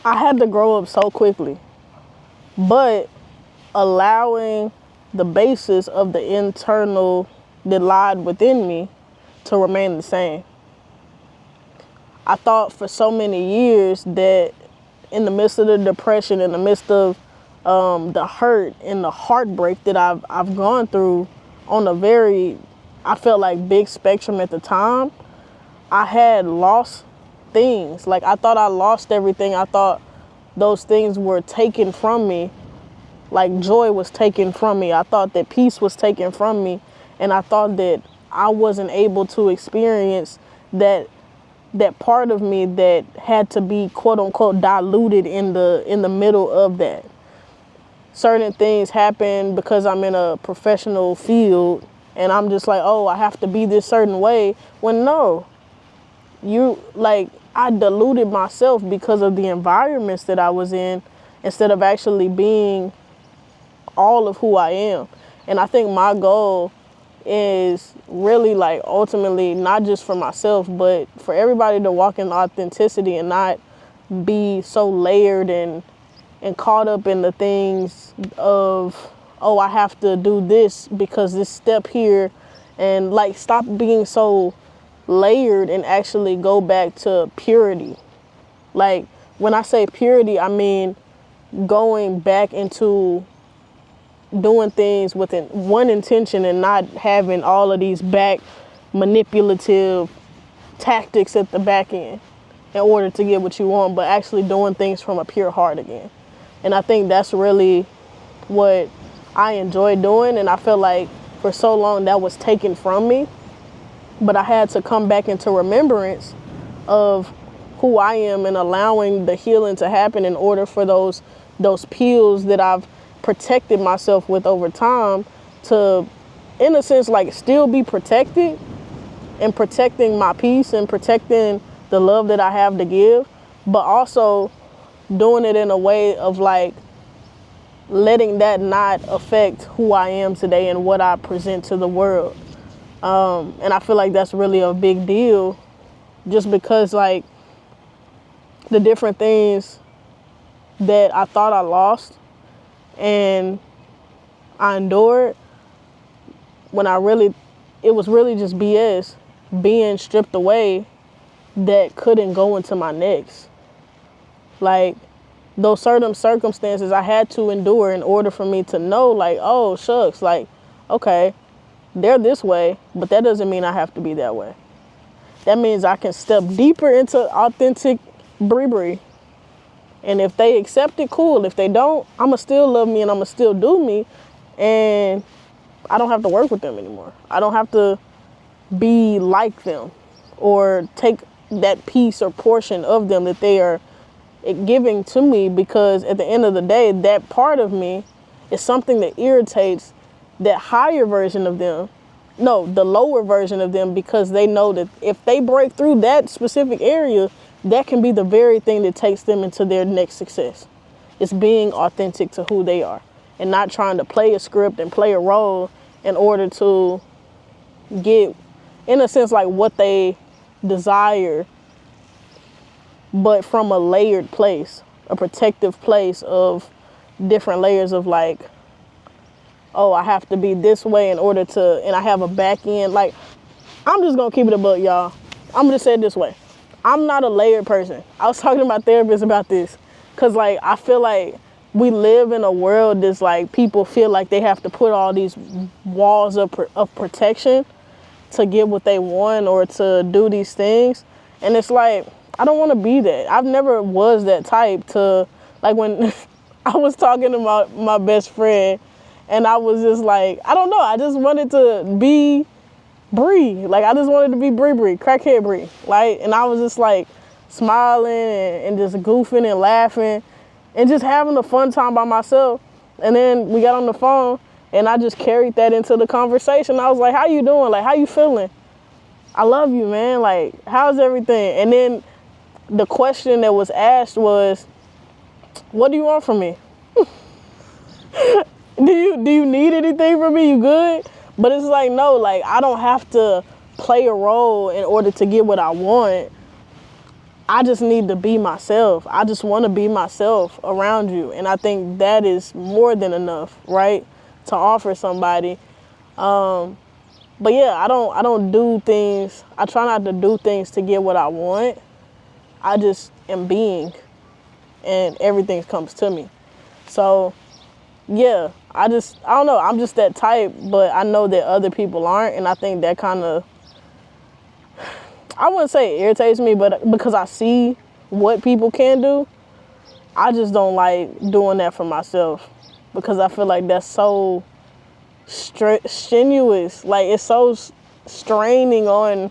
I had to grow up so quickly, but allowing the basis of the internal that lied within me to remain the same. I thought for so many years that in the midst of the depression, in the midst of the hurt and the heartbreak that I've gone through on a very, I felt like, big spectrum at the time, I had lost things. Like, I thought I lost everything. I thought those things were taken from me. Like, joy was taken from me. I thought that peace was taken from me. And I thought that I wasn't able to experience that part of me that had to be, quote unquote, diluted in the middle of that. Certain things happen because I'm in a professional field and I'm just like, oh, I have to be this certain way. When no, I diluted myself because of the environments that I was in instead of actually being all of who I am. And I think my goal is really, like, ultimately not just for myself, but for everybody to walk in authenticity and not be so layered and caught up in the things of, oh, I have to do this because this step here, and like stop being so layered and actually go back to purity. Like, when I say purity, I mean going back into doing things with one intention and not having all of these back manipulative tactics at the back end in order to get what you want, but actually doing things from a pure heart again. And I think that's really what I enjoy doing. And I feel like for so long that was taken from me, but I had to come back into remembrance of who I am and allowing the healing to happen in order for those pills that I've protected myself with over time to, in a sense, like, still be protected and protecting my peace and protecting the love that I have to give, but also doing it in a way of, like, letting that not affect who I am today and what I present to the world. And I feel like that's really a big deal, just because, like, the different things that I thought I lost and I endured, when it was really just BS being stripped away that couldn't go into my next. Like, those certain circumstances I had to endure in order for me to know, like, oh, shucks, like, okay, they're this way, but that doesn't mean I have to be that way. That means I can step deeper into authentic B.R.I. And if they accept it, cool. If they don't, I'ma still love me and I'ma still do me. And I don't have to work with them anymore. I don't have to be like them or take that piece or portion of them that they are giving to me, because at the end of the day, that part of me is something that irritates that higher version of them. No, the lower version of them, because they know that if they break through that specific area, that can be the very thing that takes them into their next success. It's being authentic to who they are and not trying to play a script and play a role in order to get, in a sense, like, what they desire, but from a layered place, a protective place of different layers of, like, oh, I have to be this way in order to, and I have a back end. Like, I'm just gonna keep it a buck, y'all. I'm gonna say it this way. I'm not a layered person. I was talking to my therapist about this, because, like, I feel like we live in a world that's, like, people feel like they have to put all these walls of protection to get what they want or to do these things. And it's like, I don't want to be that. I've never was that type to, like, when I was talking to my best friend, and I was just like, I don't know, I just wanted to be B.R.I. Like, I just wanted to be B.R.I, crackhead B.R.I. Like, and I was just, like, smiling and just goofing and laughing and just having a fun time by myself. And then we got on the phone and I just carried that into the conversation. I was like, how you doing? Like, how you feeling? I love you, man. Like, how's everything? And then the question that was asked was, what do you want from me? Do you need anything from me? You good? But it's like, no, like, I don't have to play a role in order to get what I want. I just need to be myself. I just want to be myself around you. And I think that is more than enough, right? To offer somebody. But yeah, I don't do things. I try not to do things to get what I want. I just am being, and everything comes to me. So yeah, I don't know. I'm just that type, but I know that other people aren't. And I think that kind of, I wouldn't say it irritates me, but because I see what people can do, I just don't like doing that for myself, because I feel like that's so strenuous. Like, it's so straining on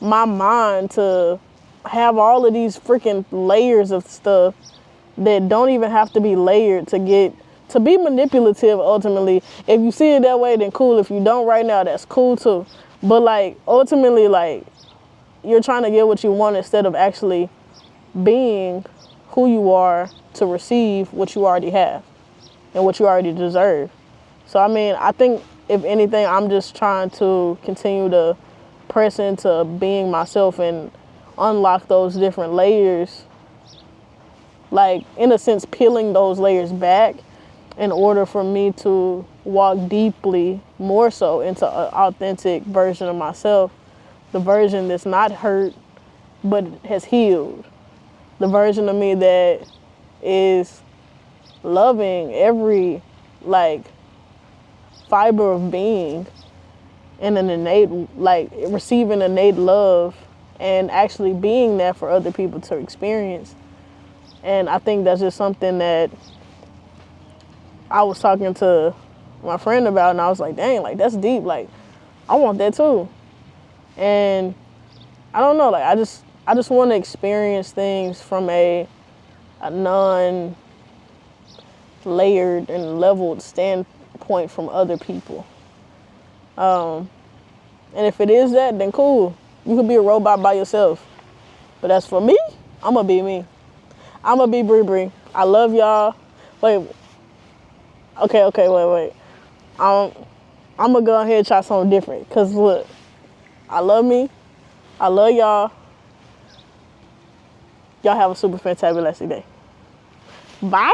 my mind to have all of these freaking layers of stuff that don't even have to be layered to be manipulative. Ultimately, if you see it that way, then cool. If you don't right now, that's cool too. But like, ultimately, like, you're trying to get what you want instead of actually being who you are to receive what you already have and what you already deserve. So, I mean, I think if anything, I'm just trying to continue to press into being myself and unlock those different layers. Like, in a sense, peeling those layers back in order for me to walk deeply, more so, into an authentic version of myself. The version that's not hurt, but has healed. The version of me that is loving every, like, fiber of being, and an innate, like, receiving innate love and actually being there for other people to experience. And I think that's just something that I was talking to my friend about, and I was like, dang, like, that's deep. Like, I want that too. And I don't know, like, I just want to experience things from a non-layered and leveled standpoint from other people. And if it is that, then cool. You could be a robot by yourself. But as for me, I'm going to be me. I'm going to be B.R.I. I love y'all. Wait. Okay, wait. I'm going to go ahead and try something different. Because look, I love me. I love y'all. Y'all have a super fantabulous day. Bye.